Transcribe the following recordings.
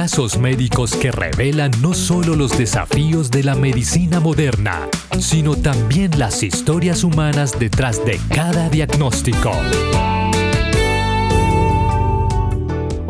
Casos médicos que revelan no solo los desafíos de la medicina moderna, sino también las historias humanas detrás de cada diagnóstico.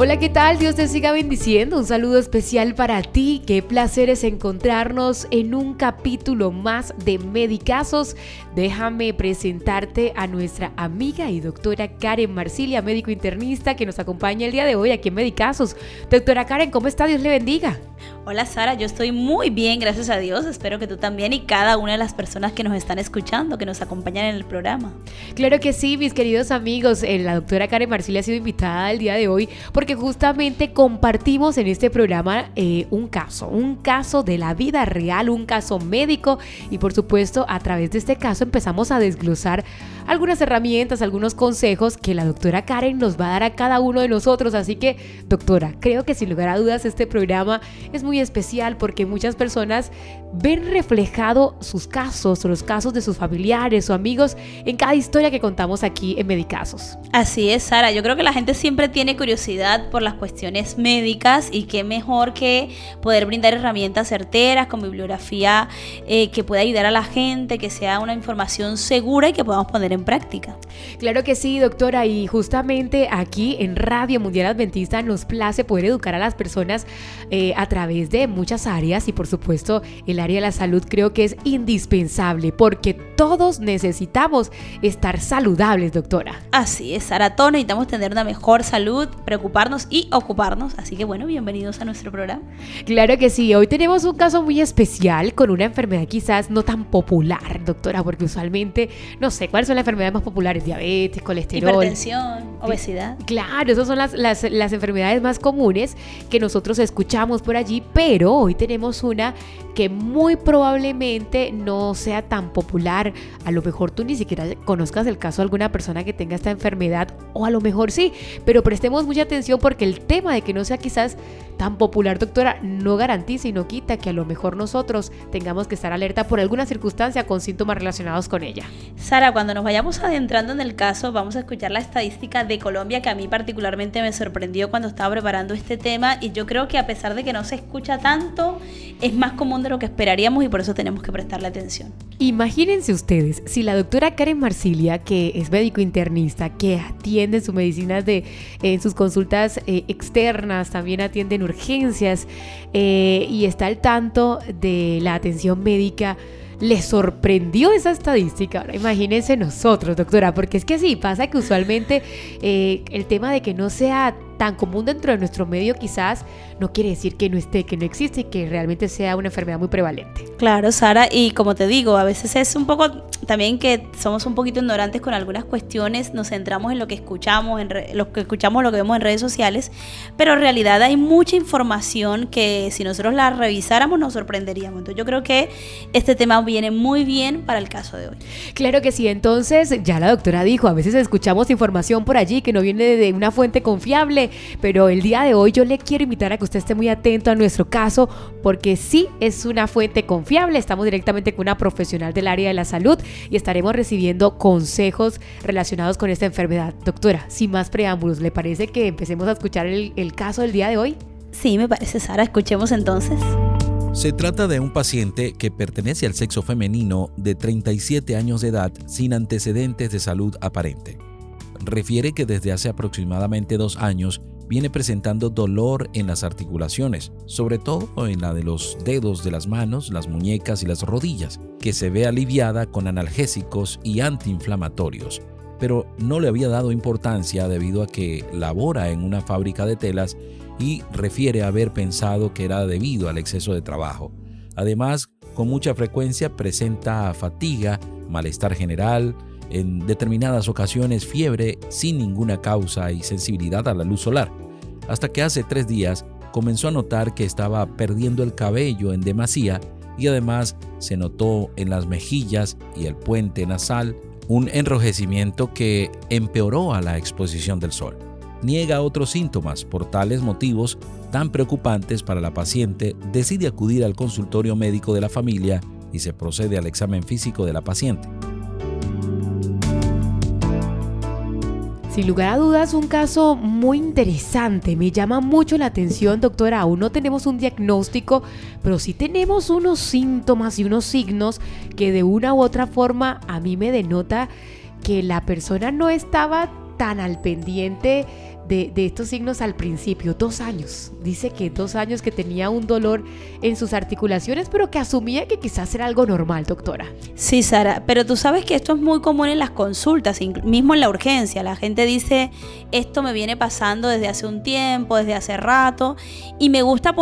Hola, ¿qué tal? Dios te siga bendiciendo. Un saludo especial para ti. Qué placer es encontrarnos en un capítulo más de Medicazos. Déjame presentarte a nuestra amiga y doctora Karen Marsilia, médico internista, que nos acompaña el día de hoy aquí en Medicazos. Doctora Karen, ¿cómo está? Dios le bendiga. Hola Sara, yo estoy muy bien, gracias a Dios. Espero que tú también y cada una de las personas que nos están escuchando, que nos acompañan en el programa. Claro que sí, mis queridos amigos. La doctora Karen Marsilia ha sido invitada el día de hoy porque justamente compartimos en este programa un caso de la vida real, un caso médico, y por supuesto a través de este caso empezamos a desglosar algunas herramientas, algunos consejos que la doctora Karen nos va a dar a cada uno de nosotros. Así que, doctora, creo que sin lugar a dudas este programa es muy especial porque muchas personas ven reflejado sus casos o los casos de sus familiares o amigos en cada historia que contamos aquí en Medicazos. Así es, Sara. Yo creo que la gente siempre tiene curiosidad por las cuestiones médicas y qué mejor que poder brindar herramientas certeras con bibliografía que pueda ayudar a la gente, que sea una información segura y que podamos poner en práctica. Claro que sí, doctora, y justamente aquí en Radio Mundial Adventista nos place poder educar a las personas a través de muchas áreas, y por supuesto el área de la salud creo que es indispensable porque todos necesitamos estar saludables, doctora. Así es, Sara, todos necesitamos tener una mejor salud, preocuparnos y ocuparnos, así que bueno, bienvenidos a nuestro programa. Claro que sí, hoy tenemos un caso muy especial con una enfermedad quizás no tan popular, doctora, porque usualmente, no sé, ¿cuáles son las enfermedades más populares? Diabetes, colesterol, hipertensión, obesidad. Claro, esas son las enfermedades más comunes que nosotros escuchamos por allí, pero hoy tenemos una que muy probablemente no sea tan popular. A lo mejor tú ni siquiera conozcas el caso de alguna persona que tenga esta enfermedad, o a lo mejor sí, pero prestemos mucha atención porque el tema de que no sea quizás tan popular, doctora, no garantiza y no quita que a lo mejor nosotros tengamos que estar alerta por alguna circunstancia con síntomas relacionados con ella. Sara, cuando nos vayamos adentrando en el caso, vamos a escuchar la estadística de Colombia, que a mí particularmente me sorprendió cuando estaba preparando este tema, y yo creo que a pesar de que no se escucha tanto, es más común de lo que esperaríamos y por eso tenemos que prestarle atención. Imagínense ustedes, si la doctora Karen Marsilia, que es médico internista, que atiende sus medicinas en sus consultas externas, también atiende en urgencias y está al tanto de la atención médica, ¿le sorprendió esa estadística? Ahora imagínense nosotros, doctora, porque es que sí, pasa que usualmente el tema de que no sea tan común dentro de nuestro medio quizás no quiere decir que no esté, que no existe y que realmente sea una enfermedad muy prevalente. Claro, Sara, y como te digo, a veces es un poco también que somos un poquito ignorantes con algunas cuestiones, nos centramos en lo que escuchamos, lo que vemos en redes sociales, pero en realidad hay mucha información que si nosotros la revisáramos nos sorprenderíamos. Entonces yo creo que este tema viene muy bien para el caso de hoy. Claro que sí, entonces ya la doctora dijo, a veces escuchamos información por allí que no viene de una fuente confiable, pero el día de hoy yo le quiero invitar a que usted esté muy atento a nuestro caso, porque sí es una fuente confiable. Estamos directamente con una profesional del área de la salud y estaremos recibiendo consejos relacionados con esta enfermedad. Doctora, sin más preámbulos, ¿le parece que empecemos a escuchar el caso del día de hoy? Sí, me parece, Sara. Escuchemos entonces. Se trata de un paciente que pertenece al sexo femenino de 37 años de edad sin antecedentes de salud aparente. Refiere que desde hace aproximadamente 2 años viene presentando dolor en las articulaciones, sobre todo en la de los dedos de las manos, las muñecas y las rodillas, que se ve aliviada con analgésicos y antiinflamatorios, pero no le había dado importancia debido a que labora en una fábrica de telas y refiere haber pensado que era debido al exceso de trabajo. Además, con mucha frecuencia presenta fatiga, malestar general, en determinadas ocasiones fiebre sin ninguna causa y sensibilidad a la luz solar, hasta que hace 3 días comenzó a notar que estaba perdiendo el cabello en demasía y además se notó en las mejillas y el puente nasal un enrojecimiento que empeoró a la exposición del sol. Niega otros síntomas. Por tales motivos tan preocupantes para la paciente, decide acudir al consultorio médico de la familia y se procede al examen físico de la paciente. Sin lugar a dudas, un caso muy interesante. Me llama mucho la atención, doctora. Aún no tenemos un diagnóstico, pero sí tenemos unos síntomas y unos signos que de una u otra forma a mí me denota que la persona no estaba tan al pendiente de estos signos al principio. 2 años. Dice que 2 años que tenía un dolor en sus articulaciones, pero que asumía que quizás era algo normal, doctora. Sí, Sara, pero tú sabes que esto es muy común en las consultas, mismo en la urgencia. La gente dice, esto me viene pasando desde hace un tiempo, desde hace rato, y me gusta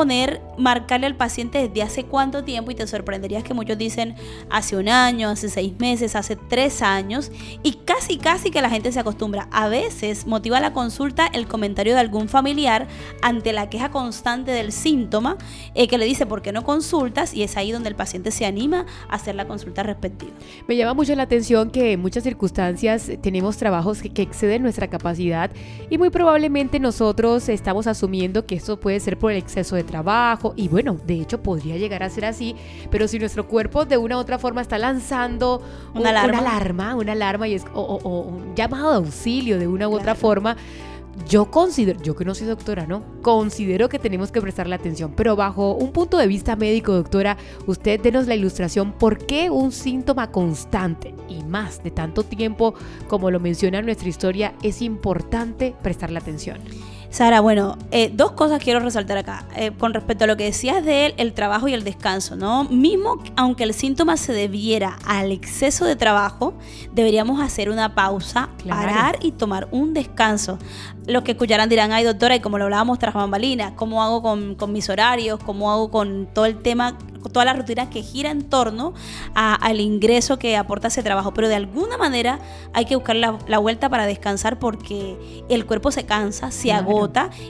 marcarle al paciente desde hace cuánto tiempo, y te sorprenderías que muchos dicen hace 1 año, hace 6 meses, hace 3 años, y casi que la gente se acostumbra. A veces motiva la consulta el comentario de algún familiar ante la queja constante del síntoma, que le dice, ¿por qué no consultas? Y es ahí donde el paciente se anima a hacer la consulta respectiva. Me llama mucho la atención que en muchas circunstancias tenemos trabajos que exceden nuestra capacidad y muy probablemente nosotros estamos asumiendo que esto puede ser por el exceso de trabajo, y bueno, de hecho podría llegar a ser así, pero si nuestro cuerpo de una u otra forma está lanzando una alarma y es, o un llamado de auxilio de una u otra forma, yo que no soy doctora, ¿no? Considero que tenemos que prestarle atención, pero bajo un punto de vista médico, doctora, usted denos la ilustración, ¿por qué un síntoma constante y más de tanto tiempo, como lo menciona nuestra historia, es importante prestarle atención? Sara, bueno, 2 cosas quiero resaltar acá con respecto a lo que decías de el trabajo y el descanso, ¿no? Mismo aunque el síntoma se debiera al exceso de trabajo, deberíamos hacer una pausa, parar y tomar un descanso. Los que escucharán dirán, ay doctora, y como lo hablábamos tras bambalinas, ¿cómo hago con mis horarios? ¿Cómo hago con todo el tema, con toda la rutina que gira en torno al ingreso que aporta ese trabajo? Pero de alguna manera hay que buscar la vuelta para descansar, porque el cuerpo se cansa, se agota,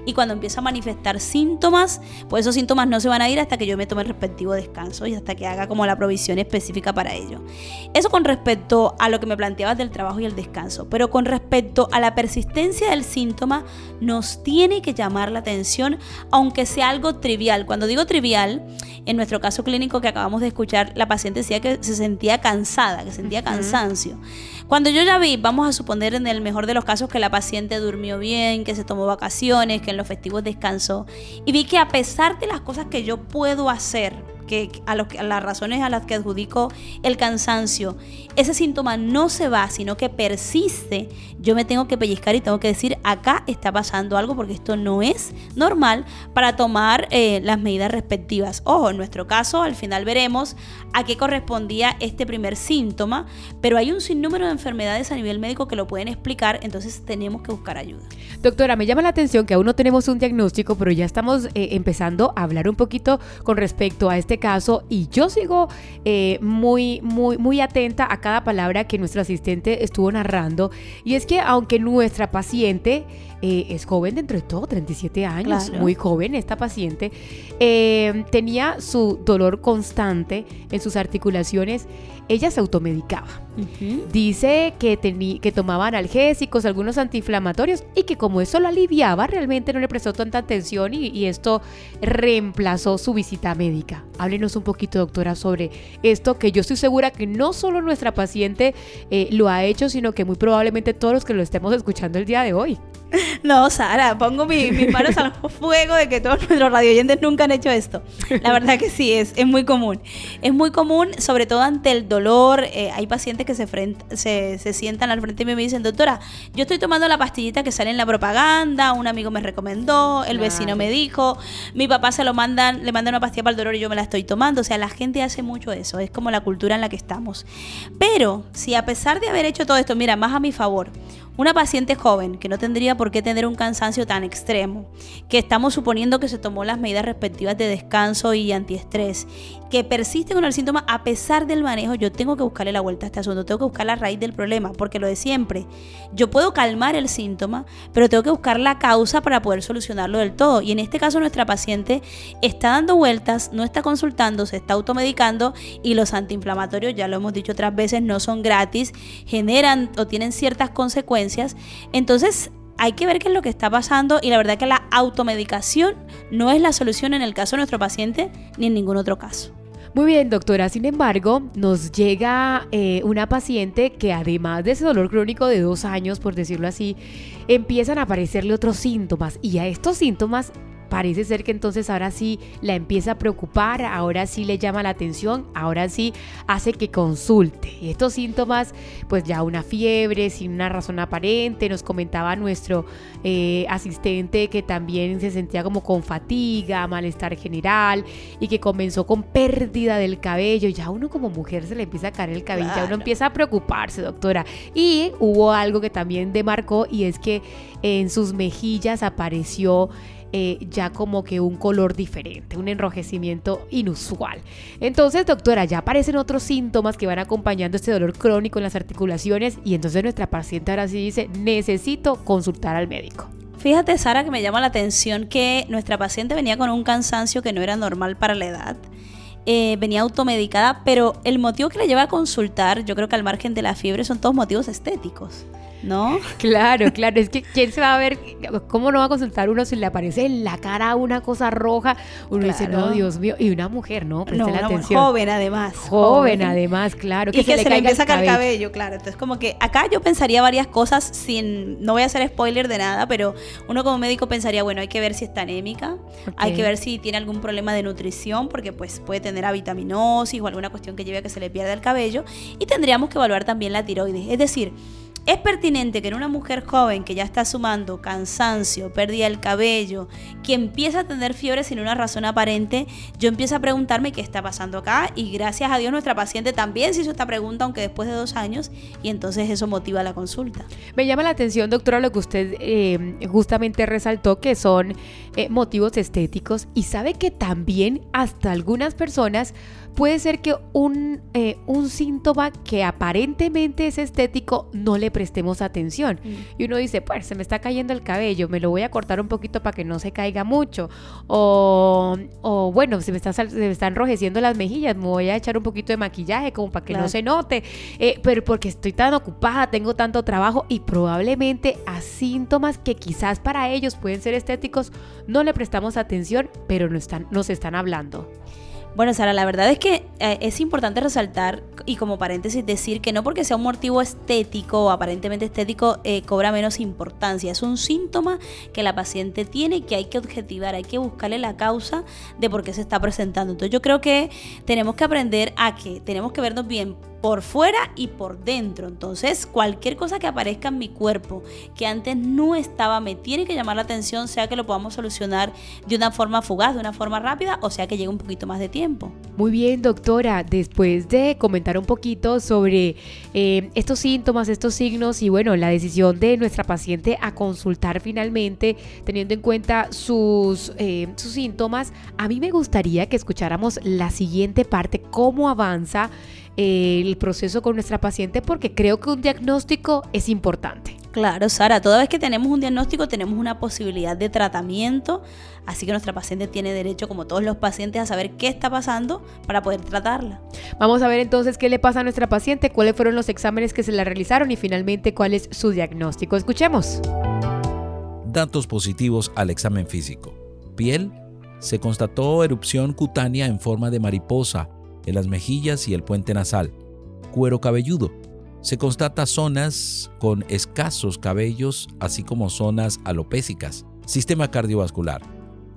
y cuando empieza a manifestar síntomas, pues esos síntomas no se van a ir hasta que yo me tome el respectivo descanso y hasta que haga como la provisión específica para ello. Eso con respecto a lo que me planteabas del trabajo y el descanso. Pero con respecto a la persistencia del síntoma, nos tiene que llamar la atención, aunque sea algo trivial. Cuando digo trivial, en nuestro caso clínico que acabamos de escuchar, la paciente decía que se sentía cansada, que sentía cansancio. Cuando yo ya vi, vamos a suponer en el mejor de los casos que la paciente durmió bien, que se tomó vacaciones, que en los festivos descansó, y vi que a pesar de las cosas que yo puedo hacer, a las razones a las que adjudico el cansancio, ese síntoma no se va, sino que persiste, yo me tengo que pellizcar y tengo que decir, acá está pasando algo, porque esto no es normal, para tomar las medidas respectivas. Ojo, en nuestro caso, al final veremos a qué correspondía este primer síntoma, pero hay un sinnúmero de enfermedades a nivel médico que lo pueden explicar, entonces tenemos que buscar ayuda. Doctora, me llama la atención que aún no tenemos un diagnóstico, pero ya estamos empezando a hablar un poquito con respecto a este caso, y yo sigo muy atenta a cada palabra que nuestro asistente estuvo narrando, y es que aunque nuestra paciente es joven dentro de todo, 37 años, claro, muy joven esta paciente, tenía su dolor constante en sus articulaciones, ella se automedicaba. Dice que tomaba analgésicos, algunos antiinflamatorios, y que como eso lo aliviaba, realmente no le prestó tanta atención y esto reemplazó su visita médica. Háblenos un poquito, doctora, sobre esto, que yo estoy segura que no solo nuestra paciente lo ha hecho, sino que muy probablemente todos los que lo estemos escuchando el día de hoy. No, Sara, pongo mis manos al fuego de que todos nuestros radioyentes nunca han hecho esto. La verdad que sí, es muy común. Es muy común, sobre todo ante el dolor. Hay pacientes que se sientan al frente y me dicen, doctora, yo estoy tomando la pastillita que sale en la propaganda, un amigo me recomendó, el vecino me dijo, mi papá le manda una pastilla para el dolor y yo me la estoy tomando. O sea, la gente hace mucho eso, es como la cultura en la que estamos. Pero si a pesar de haber hecho todo esto, mira, más a mi favor, una paciente joven que no tendría por qué tener un cansancio tan extremo, que estamos suponiendo que se tomó las medidas respectivas de descanso y antiestrés, que persiste con el síntoma a pesar del manejo, yo tengo que buscarle la vuelta a este asunto, tengo que buscar la raíz del problema, porque lo de siempre, yo puedo calmar el síntoma, pero tengo que buscar la causa para poder solucionarlo del todo. Y en este caso nuestra paciente está dando vueltas, no está consultando, se está automedicando, y los antiinflamatorios, ya lo hemos dicho otras veces, no son gratis, generan o tienen ciertas consecuencias. Entonces hay que ver qué es lo que está pasando, y la verdad que la automedicación no es la solución en el caso de nuestro paciente ni en ningún otro caso. Muy bien, doctora. Sin embargo, nos llega una paciente que además de ese dolor crónico de 2 años, por decirlo así, empiezan a aparecerle otros síntomas y a estos síntomas parece ser que entonces ahora sí la empieza a preocupar, ahora sí le llama la atención, ahora sí hace que consulte. Y estos síntomas, pues ya una fiebre sin una razón aparente, nos comentaba nuestro asistente que también se sentía como con fatiga, malestar general y que comenzó con pérdida del cabello. Ya uno como mujer se le empieza a caer el cabello, ya uno empieza a preocuparse, doctora. Y hubo algo que también demarcó y es que en sus mejillas apareció ya como que un color diferente, un enrojecimiento inusual. Entonces, doctora, ya aparecen otros síntomas que van acompañando este dolor crónico en las articulaciones y entonces nuestra paciente ahora sí dice, necesito consultar al médico. Fíjate, Sara, que me llama la atención que nuestra paciente venía con un cansancio que no era normal para la edad. Venía automedicada, pero el motivo que la lleva a consultar, yo creo que al margen de la fiebre, son todos motivos estéticos, ¿no? Claro, es que ¿quién se va a ver? ¿Cómo no va a consultar uno si le aparece en la cara una cosa roja? Uno dice, no, Dios mío, y una mujer, ¿no? Preste la atención. Joven además. Joven además, claro. Que se le empieza a caer el cabello, claro. Entonces como que acá yo pensaría varias cosas no voy a hacer spoiler de nada, pero uno como médico pensaría, bueno, hay que ver si está anémica, hay que ver si tiene algún problema de nutrición, porque pues puede tener avitaminosis o alguna cuestión que lleve a que se le pierda el cabello, y tendríamos que evaluar también la tiroides. Es decir, es pertinente que en una mujer joven que ya está sumando cansancio, pérdida del cabello, que empieza a tener fiebre sin una razón aparente, yo empiezo a preguntarme qué está pasando acá, y gracias a Dios nuestra paciente también se hizo esta pregunta, aunque después de 2 años, y entonces eso motiva la consulta. Me llama la atención, doctora, lo que usted justamente resaltó, que son motivos estéticos, y sabe que también hasta algunas personas puede ser que un síntoma que aparentemente es estético no le prestemos atención. Y uno dice, pues se me está cayendo el cabello, me lo voy a cortar un poquito para que no se caiga mucho. O bueno, se me está enrojeciendo las mejillas, me voy a echar un poquito de maquillaje como para que no se note. Pero porque estoy tan ocupada, tengo tanto trabajo, y probablemente a síntomas que quizás para ellos pueden ser estéticos no le prestamos atención, pero nos están hablando. Bueno, Sara, la verdad es que es importante resaltar y como paréntesis decir que no porque sea un motivo estético o aparentemente estético cobra menos importancia. Es un síntoma que la paciente tiene y que hay que objetivar, hay que buscarle la causa de por qué se está presentando. Entonces yo creo que tenemos que aprender a que tenemos que vernos bien por fuera y por dentro. Entonces cualquier cosa que aparezca en mi cuerpo que antes no estaba me tiene que llamar la atención, sea que lo podamos solucionar de una forma fugaz, de una forma rápida, o sea que llegue un poquito más de tiempo. Muy bien, doctora, después de comentar un poquito sobre estos síntomas, estos signos y bueno, la decisión de nuestra paciente a consultar finalmente teniendo en cuenta sus síntomas, a mí me gustaría que escucháramos la siguiente parte, cómo avanza el proceso con nuestra paciente, porque creo que un diagnóstico es importante. Claro, Sara, toda vez que tenemos un diagnóstico tenemos una posibilidad de tratamiento, así que nuestra paciente tiene derecho, como todos los pacientes, a saber qué está pasando para poder tratarla. Vamos a ver entonces qué le pasa a nuestra paciente, cuáles fueron los exámenes que se le realizaron y finalmente cuál es su diagnóstico. Escuchemos. Datos positivos al examen físico. Piel. Se constató erupción cutánea en forma de mariposa en las mejillas y el puente nasal. Cuero cabelludo. Se constata zonas con escasos cabellos, así como zonas alopécicas. Sistema cardiovascular.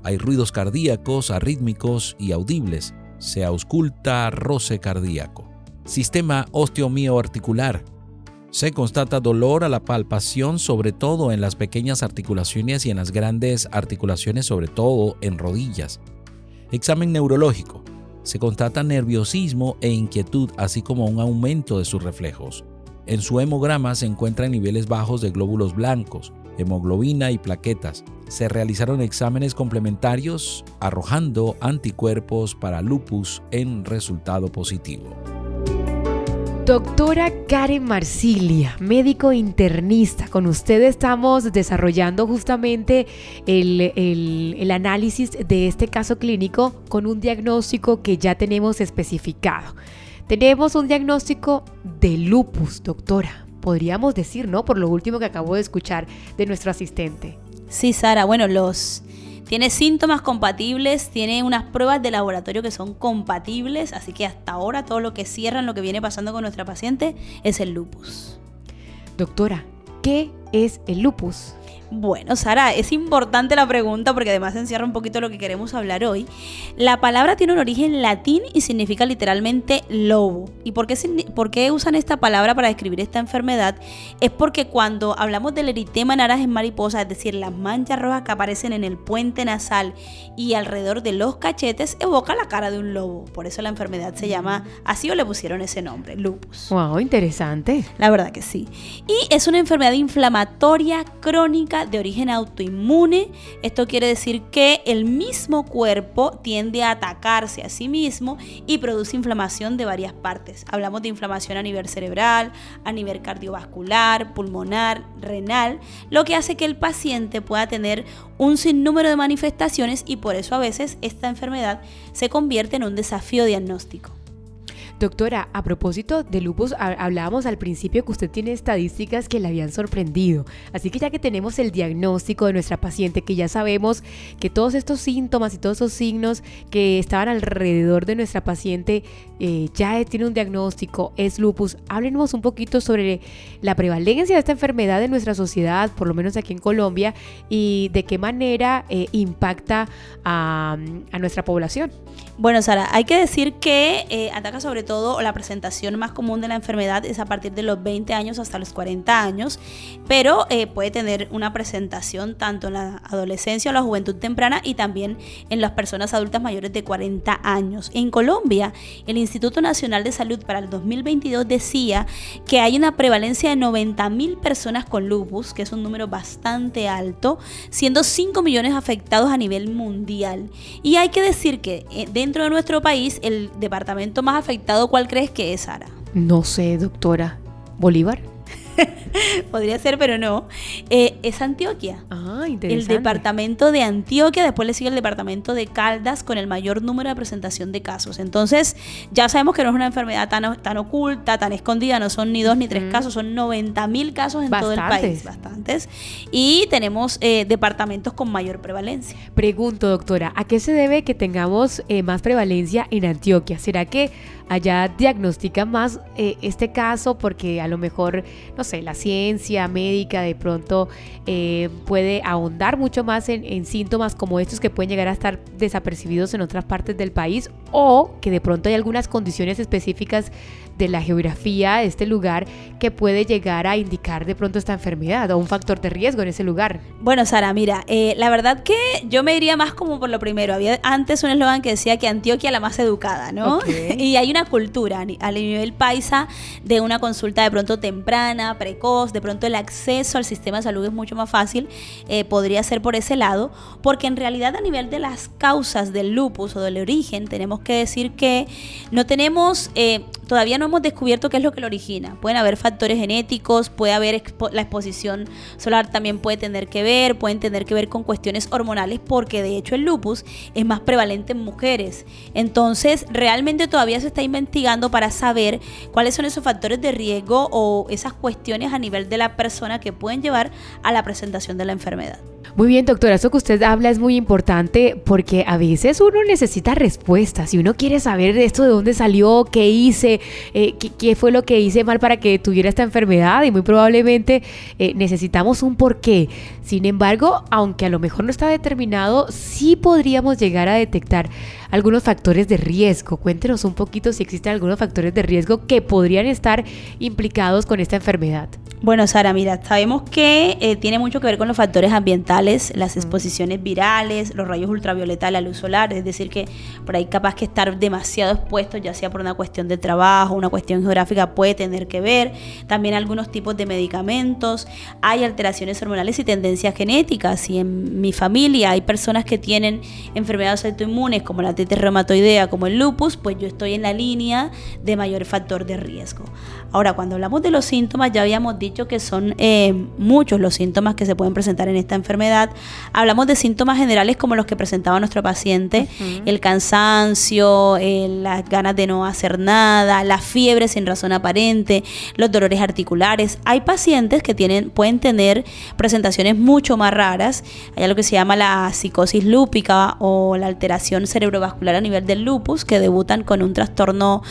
Hay ruidos cardíacos, arrítmicos y audibles. Se ausculta roce cardíaco. Sistema osteomioarticular. Se constata dolor a la palpación, sobre todo en las pequeñas articulaciones y en las grandes articulaciones, sobre todo en rodillas. Examen neurológico. Se constata nerviosismo e inquietud, así como un aumento de sus reflejos. En su hemograma se encuentran niveles bajos de glóbulos blancos, hemoglobina y plaquetas. Se realizaron exámenes complementarios arrojando anticuerpos para lupus en resultado positivo. Doctora Karen Marsilia, médico internista, con usted estamos desarrollando justamente el análisis de este caso clínico con un diagnóstico que ya tenemos especificado. Tenemos un diagnóstico de lupus, doctora, podríamos decir, ¿no? Por lo último que acabo de escuchar de nuestro asistente. Sí, Sara, bueno, los tiene síntomas compatibles, tiene unas pruebas de laboratorio que son compatibles, así que hasta ahora todo lo que cierra en lo que viene pasando con nuestra paciente es el lupus. Doctora, ¿qué es el lupus? Bueno, Sara, es importante la pregunta porque además encierra un poquito lo que queremos hablar hoy. La palabra tiene un origen latín y significa literalmente lobo. ¿Y por qué usan esta palabra para describir esta enfermedad? Es porque cuando hablamos del eritema naras en mariposa, es decir, las manchas rojas que aparecen en el puente nasal y alrededor de los cachetes, evoca la cara de un lobo. Por eso la enfermedad se llama así o le pusieron ese nombre, lupus. Wow, interesante. La verdad que sí. Y es una enfermedad inflamatoria crónica de origen autoinmune. Esto quiere decir que el mismo cuerpo tiende a atacarse a sí mismo y produce inflamación de varias partes. Hablamos de inflamación a nivel cerebral, a nivel cardiovascular, pulmonar, renal, lo que hace que el paciente pueda tener un sinnúmero de manifestaciones y por eso a veces esta enfermedad se convierte en un desafío diagnóstico. Doctora, a propósito de lupus, hablábamos al principio que usted tiene estadísticas que le habían sorprendido. Así que ya que tenemos el diagnóstico de nuestra paciente, que ya sabemos que todos estos síntomas y todos esos signos que estaban alrededor de nuestra paciente ya tiene un diagnóstico, es lupus, háblenos un poquito sobre la prevalencia de esta enfermedad en nuestra sociedad, por lo menos aquí en Colombia, y de qué manera impacta a nuestra población. Bueno, Sara, hay que decir que ataca sobre todo, la presentación más común de la enfermedad es a partir de los 20 años hasta los 40 años, pero puede tener una presentación tanto en la adolescencia o la juventud temprana y también en las personas adultas mayores de 40 años. En Colombia, el Instituto Nacional de Salud para el 2022 decía que hay una prevalencia de 90,000 personas con lupus, que es un número bastante alto, siendo 5 millones afectados a nivel mundial. Y hay que decir que dentro de nuestro país, el departamento más afectado, ¿cuál crees que es, Sara? No sé, doctora. ¿Bolívar? Podría ser, pero no. Es Antioquia. Ah, interesante. El departamento de Antioquia, después le sigue el departamento de Caldas con el mayor número de presentación de casos. Entonces, ya sabemos que no es una enfermedad tan oculta, tan escondida, no son ni 2 ni 3 casos, son 90,000 casos en todo el país. Bastantes. Y tenemos departamentos con mayor prevalencia. Pregunto, doctora, ¿a qué se debe que tengamos más prevalencia en Antioquia? ¿Será que allá diagnostican más este caso porque a lo mejor, no sé, la ciencia médica de pronto puede ahondar mucho más en síntomas como estos que pueden llegar a estar desapercibidos en otras partes del país, o que de pronto hay algunas condiciones específicas de la geografía de este lugar que puede llegar a indicar de pronto esta enfermedad o un factor de riesgo en ese lugar? Bueno, Sara, mira, la verdad que yo me diría más como por lo primero. Había antes un eslogan que decía que Antioquia la más educada, ¿no? Okay. Y hay una cultura a nivel paisa de una consulta de pronto temprana, precoz, de pronto el acceso al sistema de salud es mucho más fácil, podría ser por ese lado, porque en realidad a nivel de las causas del lupus o del origen, tenemos que decir que no tenemos, todavía no hemos descubierto qué es lo que lo origina. Pueden haber factores genéticos, puede haber la exposición solar también pueden tener que ver con cuestiones hormonales, porque de hecho el lupus es más prevalente en mujeres. Entonces, realmente todavía se está investigando para saber cuáles son esos factores de riesgo o esas cuestiones a nivel de la persona que pueden llevar a la presentación de la enfermedad. Muy bien, doctora, eso que usted habla es muy importante porque a veces uno necesita respuestas y uno quiere saber esto de dónde salió, qué hice, qué fue lo que hice mal para que tuviera esta enfermedad, y muy probablemente necesitamos un porqué. Sin embargo, aunque a lo mejor no está determinado, sí podríamos llegar a detectar algunos factores de riesgo. Cuéntenos un poquito si existen algunos factores de riesgo que podrían estar implicados con esta enfermedad. Bueno, Sara, mira, sabemos que tiene mucho que ver con los factores ambientales, las exposiciones virales, los rayos ultravioleta, la luz solar, es decir que por ahí capaz que estar demasiado expuesto, ya sea por una cuestión de trabajo, una cuestión geográfica, puede tener que ver. También algunos tipos de medicamentos, hay alteraciones hormonales y tendencias genéticas. Y en mi familia hay personas que tienen enfermedades autoinmunes como la artritis reumatoidea como el lupus, pues yo estoy en la línea de mayor factor de riesgo. Ahora, cuando hablamos de los síntomas, ya habíamos dicho que son muchos los síntomas que se pueden presentar en esta enfermedad. Hablamos de síntomas generales como los que presentaba nuestro paciente, el cansancio, las ganas de no hacer nada, la fiebre sin razón aparente, los dolores articulares. Hay pacientes que pueden tener presentaciones mucho más raras. Hay algo que se llama la psicosis lúpica o la alteración cerebrovascular a nivel del lupus, que debutan con un trastorno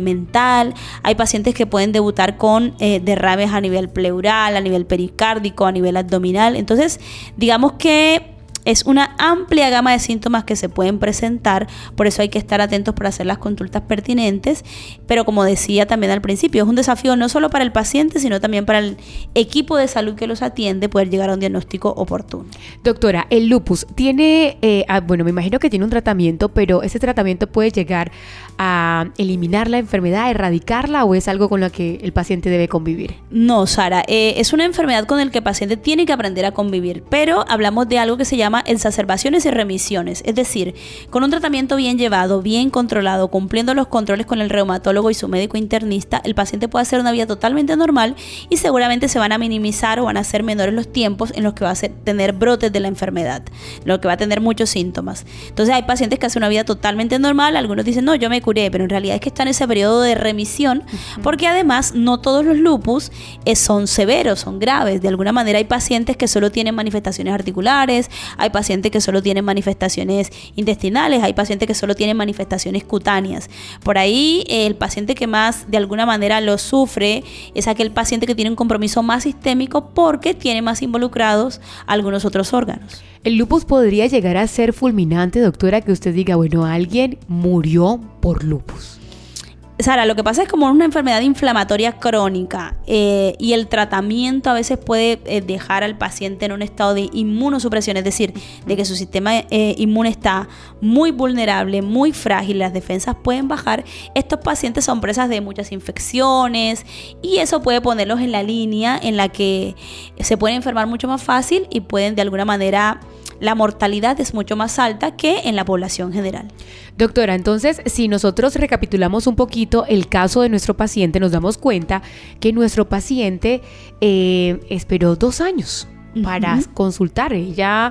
mental. Hay pacientes que pueden debutar con derrames a nivel pleural, a nivel pericárdico, a nivel abdominal. Entonces, digamos que es una amplia gama de síntomas que se pueden presentar, por eso hay que estar atentos para hacer las consultas pertinentes, pero como decía también al principio, es un desafío no solo para el paciente, sino también para el equipo de salud que los atiende poder llegar a un diagnóstico oportuno. Doctora, el lupus tiene, me imagino que tiene un tratamiento, pero ¿ese tratamiento puede llegar a eliminar la enfermedad, erradicarla, o es algo con lo que el paciente debe convivir? No, Sara, es una enfermedad con la que el paciente tiene que aprender a convivir, pero hablamos de algo que se llama exacerbaciones y remisiones, es decir, con un tratamiento bien llevado, bien controlado, cumpliendo los controles con el reumatólogo y su médico internista, el paciente puede hacer una vida totalmente normal y seguramente se van a minimizar o van a ser menores los tiempos en los que va a tener brotes de la enfermedad, lo que va a tener muchos síntomas. Entonces hay pacientes que hacen una vida totalmente normal, algunos dicen, no, yo me curé, pero en realidad es que están en ese periodo de remisión, porque además no todos los lupus son severos, son graves. De alguna manera hay pacientes que solo tienen manifestaciones articulares, hay pacientes que solo tienen manifestaciones intestinales, hay pacientes que solo tienen manifestaciones cutáneas. Por ahí el paciente que más de alguna manera lo sufre es aquel paciente que tiene un compromiso más sistémico porque tiene más involucrados algunos otros órganos. ¿El lupus podría llegar a ser fulminante, doctora, que usted diga, bueno, alguien murió por lupus? Sara, lo que pasa es como una enfermedad inflamatoria crónica y el tratamiento a veces puede dejar al paciente en un estado de inmunosupresión, es decir, de que su sistema inmune está muy vulnerable, muy frágil, las defensas pueden bajar. Estos pacientes son presas de muchas infecciones y eso puede ponerlos en la línea en la que se pueden enfermar mucho más fácil y pueden de alguna manera, la mortalidad es mucho más alta que en la población general. Doctora, entonces, si nosotros recapitulamos un poquito el caso de nuestro paciente, nos damos cuenta que nuestro paciente esperó 2 años para consultar. Ella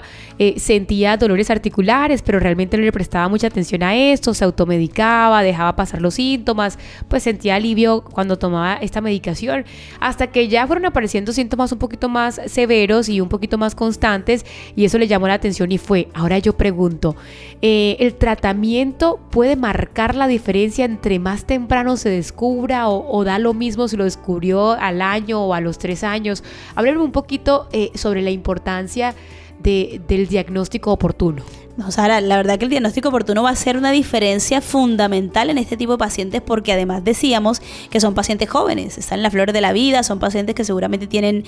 sentía dolores articulares, pero realmente no le prestaba mucha atención a esto, se automedicaba, dejaba pasar los síntomas, pues sentía alivio cuando tomaba esta medicación, hasta que ya fueron apareciendo síntomas un poquito más severos y un poquito más constantes, y eso le llamó la atención y fue. Ahora yo pregunto, ¿el tratamiento puede marcar la diferencia entre más temprano se descubra o da lo mismo si lo descubrió al año o a los 3 años? Háblenme un poquito sobre la importancia del diagnóstico oportuno. No, Sara, la verdad que el diagnóstico oportuno va a ser una diferencia fundamental en este tipo de pacientes porque además decíamos que son pacientes jóvenes, están en la flor de la vida, son pacientes que seguramente tienen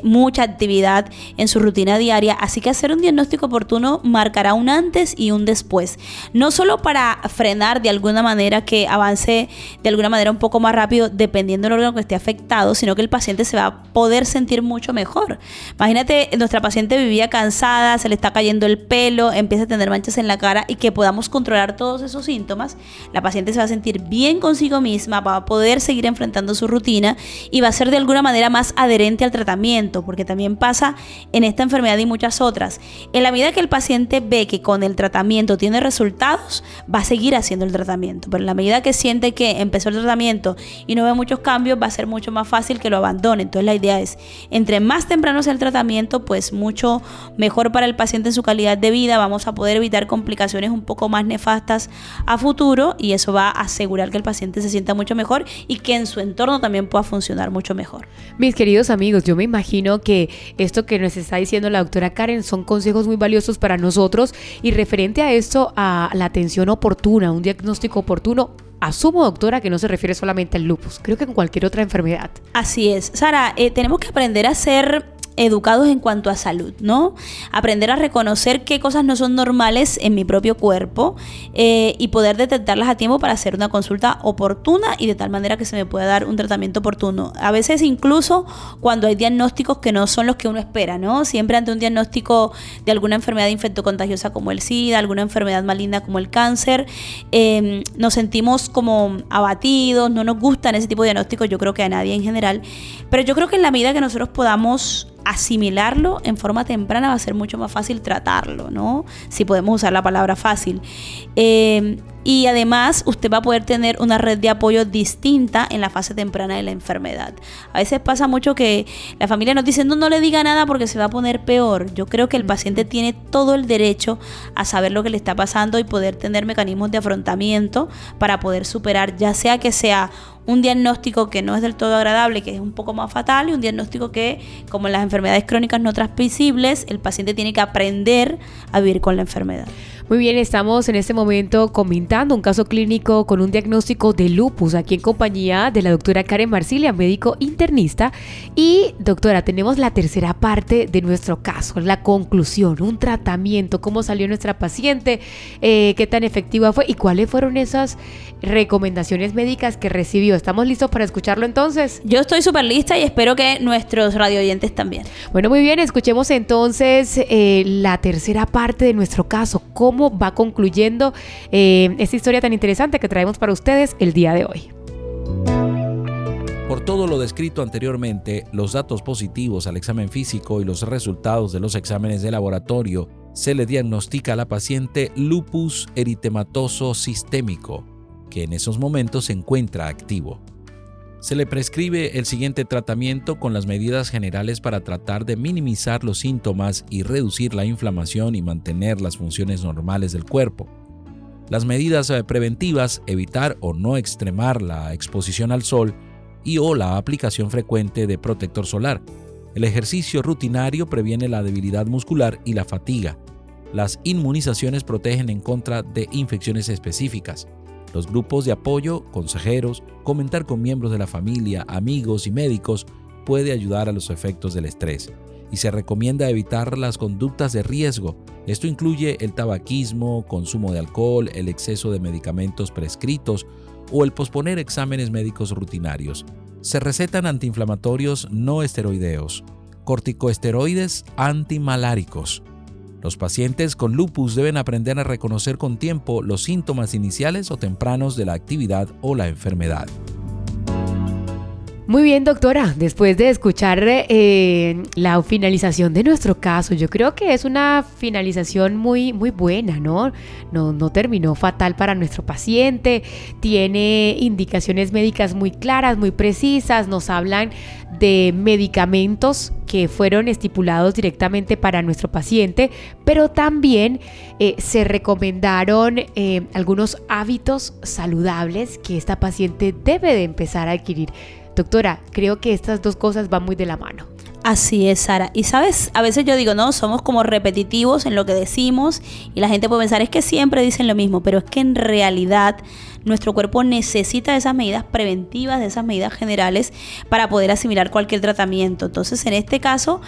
mucha actividad en su rutina diaria, así que hacer un diagnóstico oportuno marcará un antes y un después, no solo para frenar de alguna manera que avance de alguna manera un poco más rápido dependiendo del órgano que esté afectado, sino que el paciente se va a poder sentir mucho mejor. Imagínate, nuestra paciente vivía cansada, se le está cayendo el pelo, empieza a tener manchas en la cara y que podamos controlar todos esos síntomas, la paciente se va a sentir bien consigo misma, va a poder seguir enfrentando su rutina y va a ser de alguna manera más adherente al tratamiento, porque también pasa en esta enfermedad y muchas otras. En la medida que el paciente ve que con el tratamiento tiene resultados, va a seguir haciendo el tratamiento, pero en la medida que siente que empezó el tratamiento y no ve muchos cambios, va a ser mucho más fácil que lo abandone. Entonces la idea es, entre más temprano sea el tratamiento, pues mucho mejor para el paciente en su calidad de vida, vamos a poder evitar complicaciones un poco más nefastas a futuro y eso va a asegurar que el paciente se sienta mucho mejor y que en su entorno también pueda funcionar mucho mejor. Mis queridos amigos, yo me imagino que esto que nos está diciendo la doctora Karen son consejos muy valiosos para nosotros y referente a esto, a la atención oportuna, un diagnóstico oportuno. Asumo, doctora, que no se refiere solamente al lupus, creo que en cualquier otra enfermedad. Así es. Sara, tenemos que aprender a ser educados en cuanto a salud, ¿no? Aprender a reconocer qué cosas no son normales en mi propio cuerpo y poder detectarlas a tiempo para hacer una consulta oportuna y de tal manera que se me pueda dar un tratamiento oportuno. A veces incluso cuando hay diagnósticos que no son los que uno espera, ¿no? Siempre ante un diagnóstico de alguna enfermedad infectocontagiosa como el SIDA, alguna enfermedad maligna como el cáncer, nos sentimos como abatidos, no nos gustan ese tipo de diagnósticos, yo creo que a nadie en general, pero yo creo que en la medida que nosotros podamos asimilarlo en forma temprana va a ser mucho más fácil tratarlo, ¿no? Si podemos usar la palabra fácil. Y además usted va a poder tener una red de apoyo distinta en la fase temprana de la enfermedad. A veces pasa mucho que la familia nos dice no le diga nada porque se va a poner peor. Yo creo que el paciente tiene todo el derecho a saber lo que le está pasando y poder tener mecanismos de afrontamiento para poder superar, ya sea que sea un diagnóstico que no es del todo agradable, que es un poco más fatal, y un diagnóstico que, como en las enfermedades crónicas no transmisibles, el paciente tiene que aprender a vivir con la enfermedad. Muy bien, estamos en este momento comentando un caso clínico con un diagnóstico de lupus, aquí en compañía de la doctora Karen Marsilia, médico internista. Y doctora, tenemos la tercera parte de nuestro caso, la conclusión, un tratamiento, cómo salió nuestra paciente, qué tan efectiva fue y cuáles fueron esas recomendaciones médicas que recibió. ¿Estamos listos para escucharlo entonces? Yo estoy súper lista y espero que nuestros radioyentes también. Bueno, muy bien, escuchemos entonces la tercera parte de nuestro caso, cómo va concluyendo esta historia tan interesante que traemos para ustedes el día de hoy. Por todo lo descrito anteriormente, los datos positivos al examen físico y los resultados de los exámenes de laboratorio, se le diagnostica a la paciente lupus eritematoso sistémico, que en esos momentos se encuentra activo. Se le prescribe el siguiente tratamiento con las medidas generales para tratar de minimizar los síntomas y reducir la inflamación y mantener las funciones normales del cuerpo. Las medidas preventivas, evitar o no extremar la exposición al sol o la aplicación frecuente de protector solar. El ejercicio rutinario previene la debilidad muscular y la fatiga. Las inmunizaciones protegen en contra de infecciones específicas. Los grupos de apoyo, consejeros, comentar con miembros de la familia, amigos y médicos puede ayudar a los efectos del estrés. Y se recomienda evitar las conductas de riesgo. Esto incluye el tabaquismo, consumo de alcohol, el exceso de medicamentos prescritos o el posponer exámenes médicos rutinarios. Se recetan antiinflamatorios no esteroideos, corticosteroides antimaláricos. Los pacientes con lupus deben aprender a reconocer con tiempo los síntomas iniciales o tempranos de la actividad o la enfermedad. Muy bien, doctora, después de escuchar la finalización de nuestro caso, yo creo que es una finalización muy, muy buena, ¿no? No terminó fatal para nuestro paciente, tiene indicaciones médicas muy claras, muy precisas, nos hablan de medicamentos que fueron estipulados directamente para nuestro paciente, pero también se recomendaron algunos hábitos saludables que esta paciente debe de empezar a adquirir. Doctora, creo que estas dos cosas van muy de la mano. Así es, Sara. Y sabes, a veces yo digo, no, somos como repetitivos en lo que decimos y la gente puede pensar, es que siempre dicen lo mismo, pero es que en realidad nuestro cuerpo necesita de esas medidas preventivas, de esas medidas generales para poder asimilar cualquier tratamiento. Entonces, en este caso,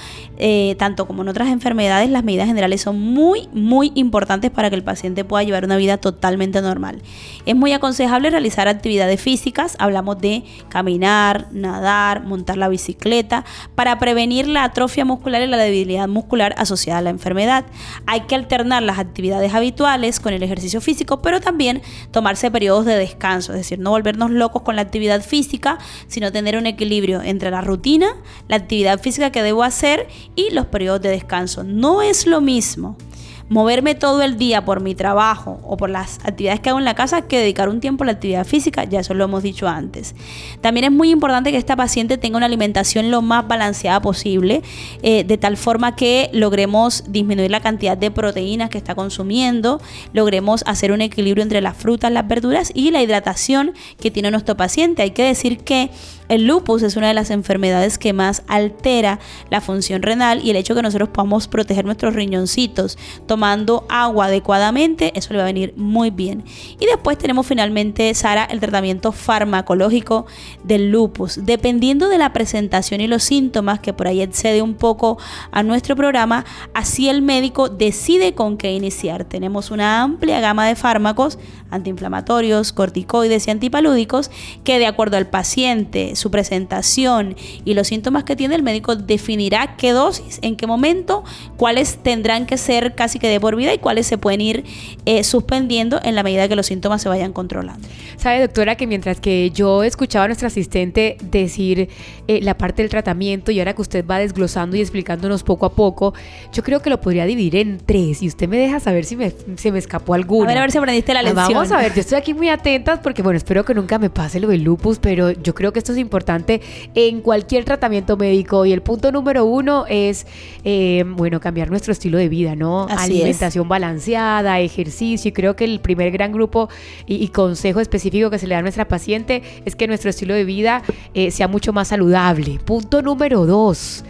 tanto como en otras enfermedades, las medidas generales son muy, muy importantes para que el paciente pueda llevar una vida totalmente normal. Es muy aconsejable realizar actividades físicas, hablamos de caminar, nadar, montar la bicicleta, para prevenir la atrofia muscular y la debilidad muscular asociada a la enfermedad. Hay que alternar las actividades habituales con el ejercicio físico, pero también tomarse periodos de descanso, es decir, no volvernos locos con la actividad física, sino tener un equilibrio entre la rutina, la actividad física que debo hacer y los periodos de descanso. No es lo mismo moverme todo el día por mi trabajo o por las actividades que hago en la casa que dedicar un tiempo a la actividad física, ya eso lo hemos dicho antes. También es muy importante que esta paciente tenga una alimentación lo más balanceada posible, de tal forma que logremos disminuir la cantidad de proteínas que está consumiendo, logremos hacer un equilibrio entre las frutas, las verduras y la hidratación que tiene nuestro paciente. Hay que decir que el lupus es una de las enfermedades que más altera la función renal y el hecho de que nosotros podamos proteger nuestros riñoncitos, tomando tomando agua adecuadamente, eso le va a venir muy bien. Y después tenemos finalmente, Sara, el tratamiento farmacológico del lupus. Dependiendo de la presentación y los síntomas, que por ahí excede un poco a nuestro programa, así el médico decide con qué iniciar. Tenemos una amplia gama de fármacos antiinflamatorios, corticoides y antipalúdicos que, de acuerdo al paciente, su presentación y los síntomas que tiene, el médico definirá qué dosis, en qué momento, cuáles tendrán que ser casi que de por vida y cuáles se pueden ir suspendiendo en la medida que los síntomas se vayan controlando. Sabe, doctora, que mientras que yo escuchaba a nuestra asistente decir la parte del tratamiento, y ahora que usted va desglosando y explicándonos poco a poco, yo creo que lo podría dividir en 3 y usted me deja saber si se me escapó alguna. A ver si aprendiste la lección. Vamos a ver, yo estoy aquí muy atenta porque, bueno, espero que nunca me pase lo del lupus, pero yo creo que esto es importante en cualquier tratamiento médico. Y el punto número 1 es, cambiar nuestro estilo de vida, ¿no? Así alimentación balanceada, ejercicio. Y creo que el primer gran grupo y consejo específico que se le da a nuestra paciente es que nuestro estilo de vida sea mucho más saludable. Punto número 2.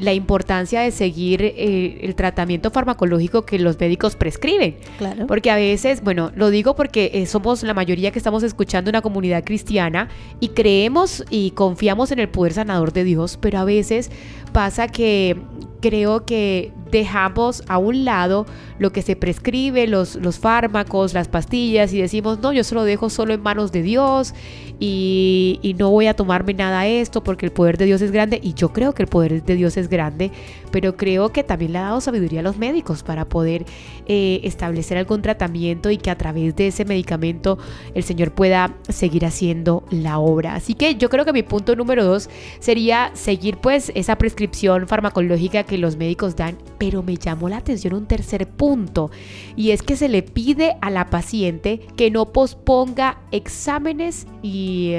La importancia de seguir el tratamiento farmacológico que los médicos prescriben. Claro. Porque a veces, bueno, lo digo porque somos la mayoría que estamos escuchando una comunidad cristiana y creemos y confiamos en el poder sanador de Dios, pero a veces pasa que creo que dejamos a un lado lo que se prescribe, los fármacos, las pastillas, y decimos, no, yo se lo dejo solo en manos de Dios y no voy a tomarme nada de esto porque el poder de Dios es grande. Y yo creo que el poder de Dios es grande, pero creo que también le ha dado sabiduría a los médicos para poder establecer algún tratamiento y que a través de ese medicamento el Señor pueda seguir haciendo la obra. Así que yo creo que mi punto número 2 sería seguir pues esa prescripción farmacológica que los médicos dan, pero me llamó la atención un tercer punto, y es que se le pide a la paciente que no posponga exámenes y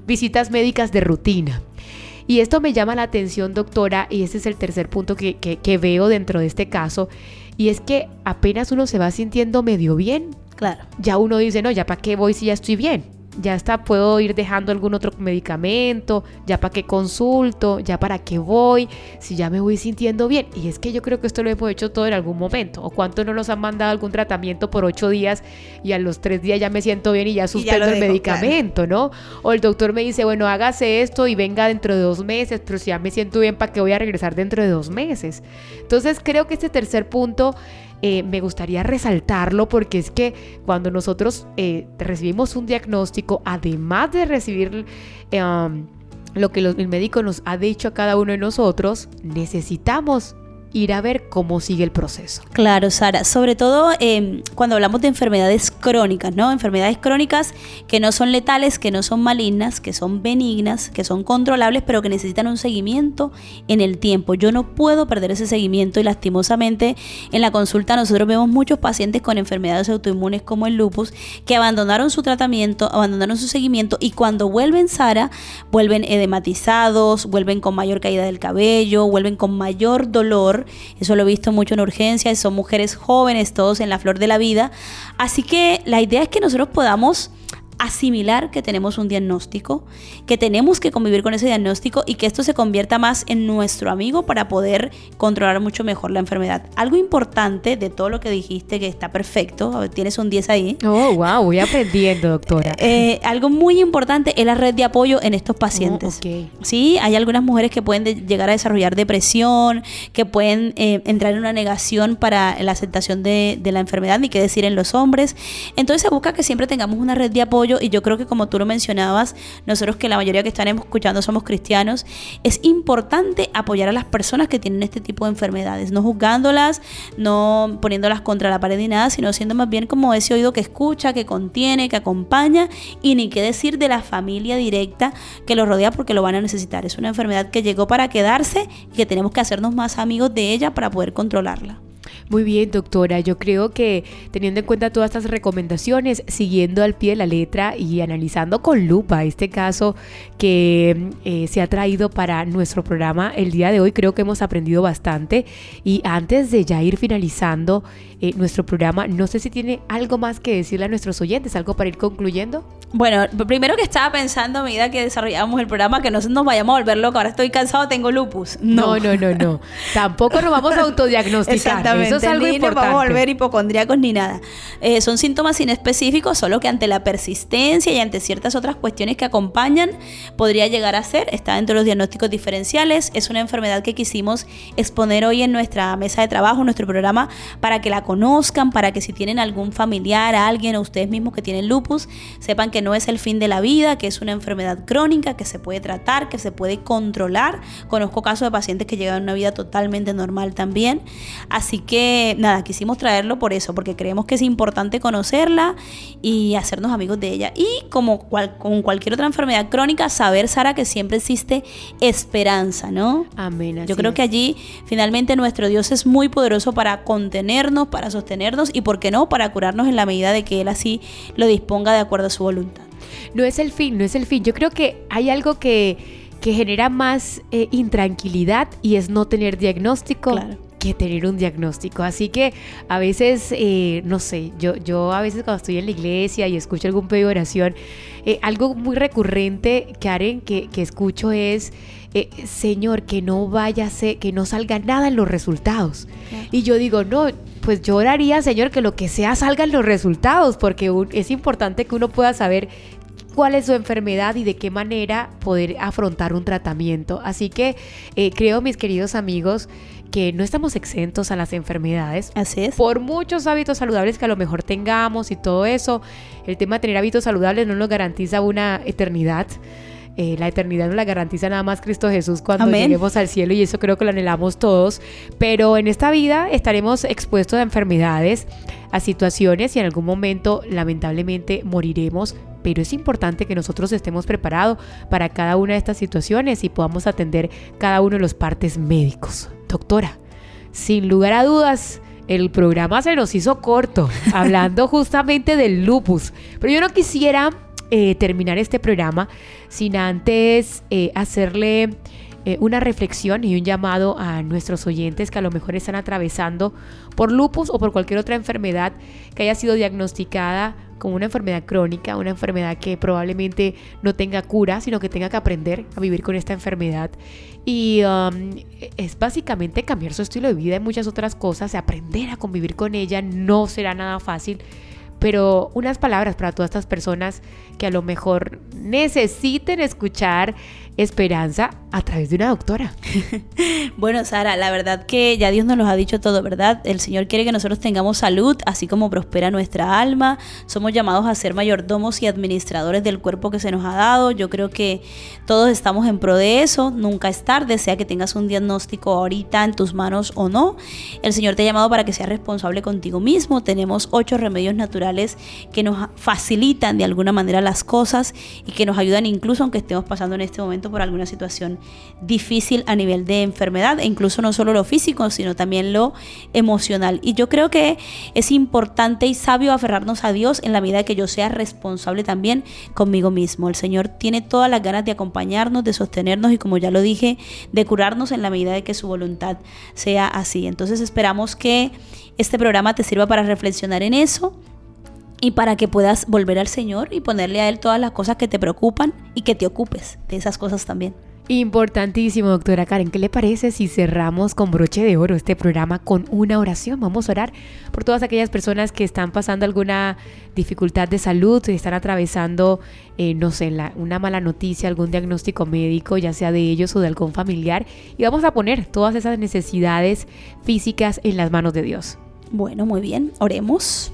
visitas médicas de rutina. Y esto me llama la atención, doctora, y ese es el tercer punto que veo dentro de este caso, y es que apenas uno se va sintiendo medio bien, claro, ya uno dice, no, ya para qué voy si ya estoy bien. Ya está, puedo ir dejando algún otro medicamento, ya para qué consulto, ya para qué voy, si ya me voy sintiendo bien. Y es que yo creo que esto lo hemos hecho todo en algún momento. ¿O cuánto no nos han mandado algún tratamiento por 8 días y a los 3 días ya me siento bien y ya suspendo el medicamento, claro, ¿no? O el doctor me dice, bueno, hágase esto y venga dentro de 2 meses, pero si ya me siento bien, ¿para qué voy a regresar dentro de 2 meses? Entonces creo que este tercer punto me gustaría resaltarlo, porque es que cuando nosotros recibimos un diagnóstico, además de recibir lo que el médico nos ha dicho a cada uno de nosotros, necesitamos ir a ver cómo sigue el proceso. Claro, Sara, sobre todo cuando hablamos de enfermedades crónicas, ¿no? Enfermedades crónicas que no son letales, que no son malignas, que son benignas, que son controlables, pero que necesitan un seguimiento en el tiempo. Yo no puedo perder ese seguimiento, y lastimosamente en la consulta nosotros vemos muchos pacientes con enfermedades autoinmunes como el lupus que abandonaron su tratamiento, abandonaron su seguimiento, y cuando vuelven, Sara, vuelven edematizados, vuelven con mayor caída del cabello, vuelven con mayor dolor. Eso lo he visto mucho en urgencias, son mujeres jóvenes, todos en la flor de la vida. Así que la idea es que nosotros podamos asimilar que tenemos un diagnóstico, que tenemos que convivir con ese diagnóstico, y que esto se convierta más en nuestro amigo para poder controlar mucho mejor la enfermedad. Algo importante de todo lo que dijiste, que está perfecto, a ver, tienes un 10 ahí. Oh, wow, voy aprendiendo, doctora. Algo muy importante es la red de apoyo en estos pacientes. Okay. Sí, hay algunas mujeres que pueden llegar a desarrollar depresión, que pueden entrar en una negación para la aceptación de la enfermedad, ni qué decir en los hombres. Entonces se busca que siempre tengamos una red de apoyo, y yo creo que, como tú lo mencionabas, nosotros, que la mayoría que están escuchando somos cristianos, es importante apoyar a las personas que tienen este tipo de enfermedades, no juzgándolas, no poniéndolas contra la pared ni nada, sino siendo más bien como ese oído que escucha, que contiene, que acompaña, y ni qué decir de la familia directa que los rodea, porque lo van a necesitar. Es una enfermedad que llegó para quedarse y que tenemos que hacernos más amigos de ella para poder controlarla. Muy bien, doctora. Yo creo que, teniendo en cuenta todas estas recomendaciones, siguiendo al pie de la letra y analizando con lupa este caso que se ha traído para nuestro programa el día de hoy, creo que hemos aprendido bastante. Y antes de ya ir finalizando nuestro programa, no sé si tiene algo más que decirle a nuestros oyentes, algo para ir concluyendo. Bueno, primero que estaba pensando a medida que desarrollábamos el programa que no nos vayamos a volver locos. Ahora estoy cansado, tengo lupus. No. Tampoco nos vamos a autodiagnosticar. Exactamente. Eso es algo ni importante. Nos vamos a volver hipocondríacos ni nada. Son síntomas inespecíficos, solo que ante la persistencia y ante ciertas otras cuestiones que acompañan, podría llegar a ser. Está dentro de los diagnósticos diferenciales. Es una enfermedad que quisimos exponer hoy en nuestra mesa de trabajo, en nuestro programa, para que la conozcan, para que si tienen algún familiar, alguien o ustedes mismos que tienen lupus, sepan que no es el fin de la vida, que es una enfermedad crónica, que se puede tratar, que se puede controlar. Conozco casos de pacientes que llevan una vida totalmente normal también. Así que nada, quisimos traerlo por eso, porque creemos que es importante conocerla y hacernos amigos de ella. Y como con cualquier otra enfermedad crónica, saber, Sara, que siempre existe esperanza, ¿no? Amén. Yo creo que allí finalmente nuestro Dios es muy poderoso para contenernos, para sostenernos y, ¿por qué no?, para curarnos en la medida de que Él así lo disponga de acuerdo a su voluntad. No es el fin. Yo creo que hay algo que genera más intranquilidad y es no tener diagnóstico. Claro. Que tener un diagnóstico. Así que a veces, no sé, yo a veces cuando estoy en la iglesia y escucho algún pedido de oración, algo muy recurrente, Karen, que escucho es, Señor, que no vaya a ser, que no salga nada en los resultados. Claro. Y yo digo, no, pues yo oraría, Señor, que lo que sea salga en los resultados, porque es importante que uno pueda saber cuál es su enfermedad y de qué manera poder afrontar un tratamiento. Así que creo, mis queridos amigos, que no estamos exentos a las enfermedades. Así es. Por muchos hábitos saludables que a lo mejor tengamos y todo eso, el tema de tener hábitos saludables no nos garantiza una eternidad. La eternidad nos la garantiza nada más Cristo Jesús cuando Amén. Lleguemos al cielo, y eso creo que lo anhelamos todos. Pero en esta vida estaremos expuestos a enfermedades, a situaciones, y en algún momento lamentablemente moriremos. Pero es importante que nosotros estemos preparados para cada una de estas situaciones y podamos atender cada uno de los partes médicos. Doctora, sin lugar a dudas, el programa se nos hizo corto, hablando justamente del lupus. Pero yo no quisiera terminar este programa sin antes hacerle una reflexión y un llamado a nuestros oyentes que a lo mejor están atravesando por lupus o por cualquier otra enfermedad que haya sido diagnosticada como una enfermedad crónica, una enfermedad que probablemente no tenga cura, sino que tenga que aprender a vivir con esta enfermedad. Y es básicamente cambiar su estilo de vida y muchas otras cosas, aprender a convivir con ella. No será nada fácil, pero unas palabras para todas estas personas que a lo mejor necesiten escuchar esperanza a través de una doctora. Bueno, Sara, la verdad que ya Dios nos los ha dicho todo, ¿verdad? El Señor quiere que nosotros tengamos salud, así como prospera nuestra alma. Somos llamados a ser mayordomos y administradores del cuerpo que se nos ha dado. Yo creo que todos estamos en pro de eso. Nunca es tarde, sea que tengas un diagnóstico ahorita en tus manos o no. El Señor te ha llamado para que seas responsable contigo mismo. Tenemos 8 remedios naturales que nos facilitan de alguna manera las cosas y que nos ayudan incluso aunque estemos pasando en este momento por alguna situación difícil a nivel de enfermedad, e incluso no solo lo físico, sino también lo emocional. Y yo creo que es importante y sabio aferrarnos a Dios en la medida que yo sea responsable también conmigo mismo. El Señor tiene todas las ganas de acompañarnos, de sostenernos y, como ya lo dije, de curarnos en la medida de que su voluntad sea así. Entonces esperamos que este programa te sirva para reflexionar en eso y para que puedas volver al Señor y ponerle a Él todas las cosas que te preocupan y que te ocupes de esas cosas también. Importantísimo, doctora Karen. ¿Qué le parece si cerramos con broche de oro este programa con una oración? Vamos a orar por todas aquellas personas que están pasando alguna dificultad de salud, que están atravesando, no sé, una mala noticia, algún diagnóstico médico, ya sea de ellos o de algún familiar. Y vamos a poner todas esas necesidades físicas en las manos de Dios. Bueno, muy bien. Oremos.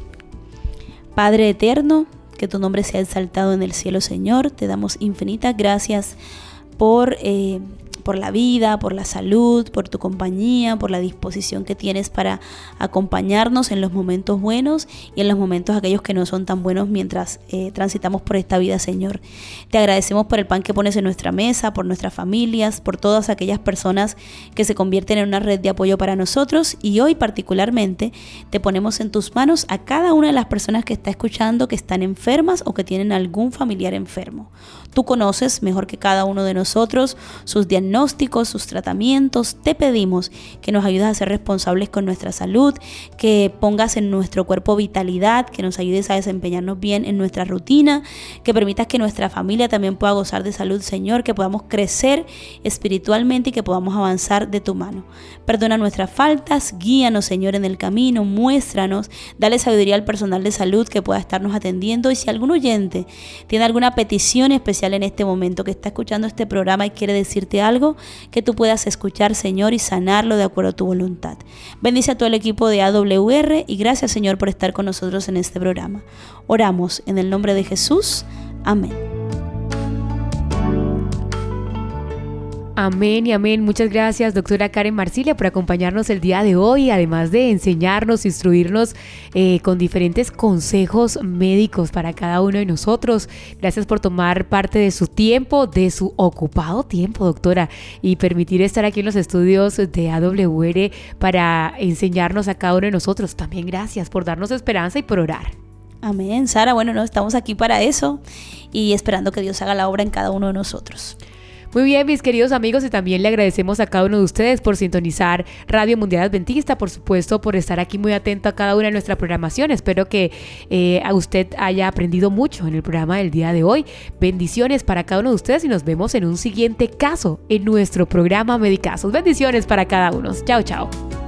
Padre eterno, que tu nombre sea exaltado en el cielo, Señor. Te damos infinitas gracias por la vida, por la salud, por tu compañía, por la disposición que tienes para acompañarnos en los momentos buenos y en los momentos aquellos que no son tan buenos mientras transitamos por esta vida, Señor. Te agradecemos por el pan que pones en nuestra mesa, por nuestras familias, por todas aquellas personas que se convierten en una red de apoyo para nosotros, y hoy particularmente te ponemos en tus manos a cada una de las personas que está escuchando, que están enfermas o que tienen algún familiar enfermo. Tú conoces mejor que cada uno de nosotros sus diagnósticos, diagnósticos, sus tratamientos. Te pedimos que nos ayudes a ser responsables con nuestra salud, que pongas en nuestro cuerpo vitalidad, que nos ayudes a desempeñarnos bien en nuestra rutina, que permitas que nuestra familia también pueda gozar de salud, Señor, que podamos crecer espiritualmente y que podamos avanzar de tu mano. Perdona nuestras faltas, guíanos, Señor, en el camino, muéstranos, dale sabiduría al personal de salud que pueda estarnos atendiendo. Y si algún oyente tiene alguna petición especial en este momento, que está escuchando este programa y quiere decirte algo, que tú puedas escuchar, Señor, y sanarlo de acuerdo a tu voluntad. Bendice a todo el equipo de AWR y gracias, Señor, por estar con nosotros en este programa. Oramos en el nombre de Jesús. Amén. Amén y amén. Muchas gracias, doctora Karen Marsilia, por acompañarnos el día de hoy, además de enseñarnos, instruirnos con diferentes consejos médicos para cada uno de nosotros. Gracias por tomar parte de su tiempo, de su ocupado tiempo, doctora, y permitir estar aquí en los estudios de AWR para enseñarnos a cada uno de nosotros. También gracias por darnos esperanza y por orar. Amén, Sara. Bueno, no, estamos aquí para eso y esperando que Dios haga la obra en cada uno de nosotros. Muy bien, mis queridos amigos, y también le agradecemos a cada uno de ustedes por sintonizar Radio Mundial Adventista, por supuesto, por estar aquí muy atento a cada una de nuestra programación. Espero que a usted haya aprendido mucho en el programa del día de hoy. Bendiciones para cada uno de ustedes y nos vemos en un siguiente caso en nuestro programa Medicazos. Bendiciones para cada uno. Chao, chao.